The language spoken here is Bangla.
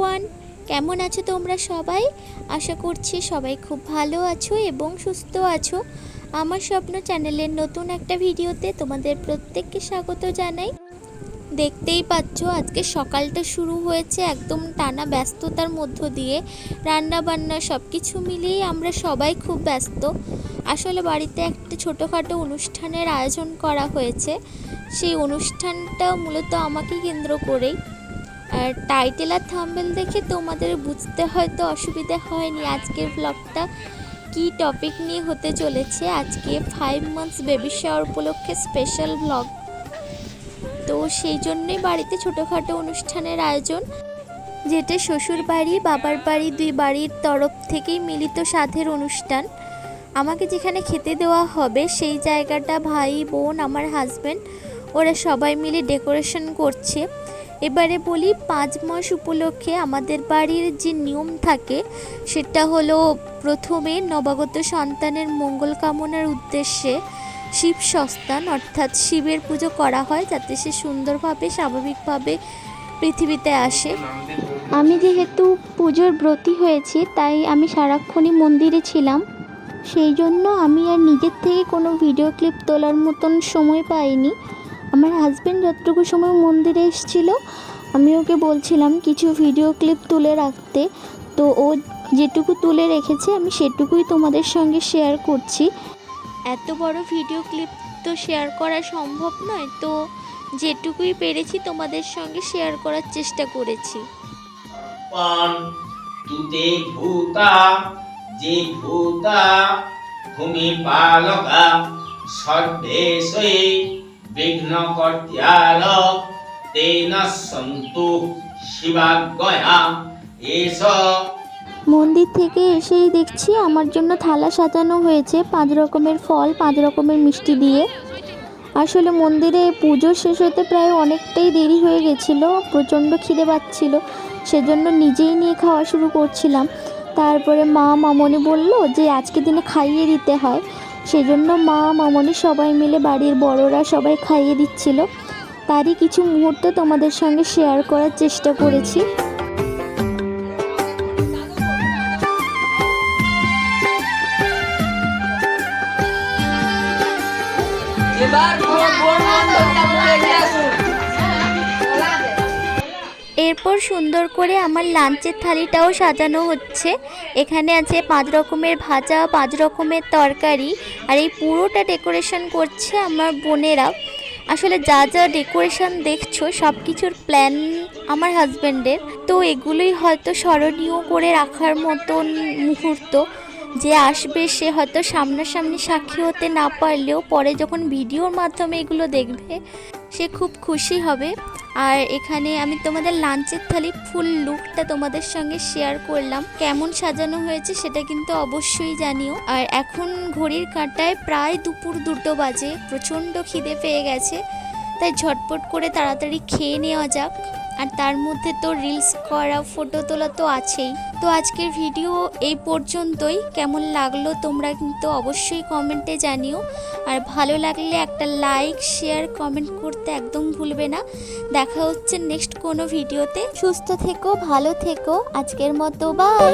এভরিওয়ান, কেমন আছো তোমরা সবাই? আশা করছি সবাই খুব ভালো আছো এবং সুস্থ আছো। আমার স্বপ্ন চ্যানেলের নতুন একটা ভিডিওতে তোমাদের প্রত্যেককে স্বাগত জানাই। দেখতেই পাচ্ছ আজকে সকালটা শুরু হয়েছে একদম টানা ব্যস্ততার মধ্য দিয়ে। রান্না বান্না সব কিছু মিলিয়েই আমরা সবাই খুব ব্যস্ত। আসলে বাড়িতে একটা ছোটোখাটো অনুষ্ঠানের আয়োজন করা হয়েছে। সেই অনুষ্ঠানটা মূলত আমাকে কেন্দ্র করেই। আর টাইটেল আর থাম্বনেল দেখে তোমাদের বুঝতে হয়তো অসুবিধা হয়নি আজকের ব্লগটা কি টপিক নিয়ে হতে চলেছে। আজকে 5 মান্থস বেবি শাওয়ার উপলক্ষে স্পেশাল ব্লগ। তো সেই জন্যই বাড়িতে ছোটোখাটো অনুষ্ঠানের আয়োজন, যেটা শ্বশুর বাড়ি বাবার বাড়ি দুই বাড়ির তরফ থেকেই মিলিত সাধের অনুষ্ঠান। আমাকে যেখানে খেতে দেওয়া হবে সেই জায়গাটা ভাই বোন আমার হাজব্যান্ড ওরা সবাই মিলে ডেকোরেশন করছে। এবারে বলি 5 মাস উপলক্ষে আমাদের বাড়ির যে নিয়ম থাকে সেটা হলো প্রথমে নবাগত সন্তানের মঙ্গল কামনার উদ্দেশ্যে শিব সস্তান অর্থাৎ শিবের পুজো করা হয়, যাতে সে সুন্দরভাবে স্বাভাবিকভাবে পৃথিবীতে আসে। আমি যেহেতু পুজোর ব্রতী হয়েছি তাই আমি সারাক্ষণই মন্দিরে ছিলাম, সেই জন্য আমি আর নিজের থেকে কোনো ভিডিও ক্লিপ তোলার মতন সময় পাইনি। আমার হাজব্যান্ড যতটুকু সময় মন্দিরে এসেছিলো আমি ওকে বলছিলাম কিছু ভিডিও ক্লিপ তুলে রাখতে, তো ও যেটুকু তুলে রেখেছে আমি সেটুকুই তোমাদের সঙ্গে শেয়ার করছি। এত বড় ভিডিও ক্লিপ তো শেয়ার করা সম্ভব নয়, তো যেটুকুই পেরেছি তোমাদের সঙ্গে শেয়ার করার চেষ্টা করেছি। তুতে ভূতা যে ভূতা ভূমি পালকা সর্বেশে বিঘ্ন কর্ত্যাল তেন সন্তু শিবাজ্ঞয়া এস। মন্দির থেকে এসেই দেখছি আমার জন্য থালা সাজানো হয়েছে 5 রকমের ফল 5 রকমের মিষ্টি দিয়ে। আসলে মন্দিরে পুজো শেষ হতে প্রায় অনেকটাই দেরি হয়ে গেছিলো, প্রচণ্ড খিদে পাচ্ছিল, সেজন্য নিজেই নিয়ে খাওয়া শুরু করছিলাম। তারপরে মা মামনি বলল যে আজকে দিনে খাইয়ে দিতে হয়, সেজন্য মা মামনি সবাই মিলে বাড়ির বড়রা সবাই খাইয়ে দিচ্ছিল। তারই কিছু মুহূর্ত তোমাদের সঙ্গে শেয়ার করার চেষ্টা করেছি। এরপর সুন্দর করে আমার লাঞ্চের থালিটাও সাজানো হচ্ছে। এখানে আছে 5 রকমের ভাজা 5 রকমের তরকারি, আর এই পুরোটা ডেকোরেশন করছে আমার বোনেরা। আসলে যা যা ডেকোরেশন দেখছো সব কিছুর প্ল্যান আমার হাজব্যান্ডের, তো এগুলোই হয়তো স্মরণীয় করে রাখার মতন মুহূর্ত। যে আসবে সে হয়তো সামনাসামনি সাক্ষী হতে না পারলেও পরে যখন ভিডিওর মাধ্যমে এগুলো দেখবে সে খুব খুশি হবে। আর এখানে আমি তোমাদের লাঞ্চের থালি ফুল লুকটা তোমাদের সঙ্গে শেয়ার করলাম, কেমন সাজানো হয়েছে সেটা কিন্তু অবশ্যই জানিও। আর এখন ঘড়ির কাঁটায় প্রায় দুপুর 2টো বাজে, প্রচণ্ড খিদে পেয়ে গেছে, তাই ঝটপট করে তাড়াতাড়ি খেয়ে নেওয়া যাক। আর তার মধ্যে তো রিলস করা ফটো তোলা তো আছেই। তো আজকের ভিডিও এই পর্যন্তই। কেমন লাগলো তোমরা কিন্তু অবশ্যই কমেন্টে জানিও, আর ভালো লাগলে একটা লাইক শেয়ার কমেন্ট করতে একদম ভুলবে না। দেখা হচ্ছে নেক্সট কোনো ভিডিওতে। সুস্থ থেকো, ভালো থেকো, আজকের মতো বাই।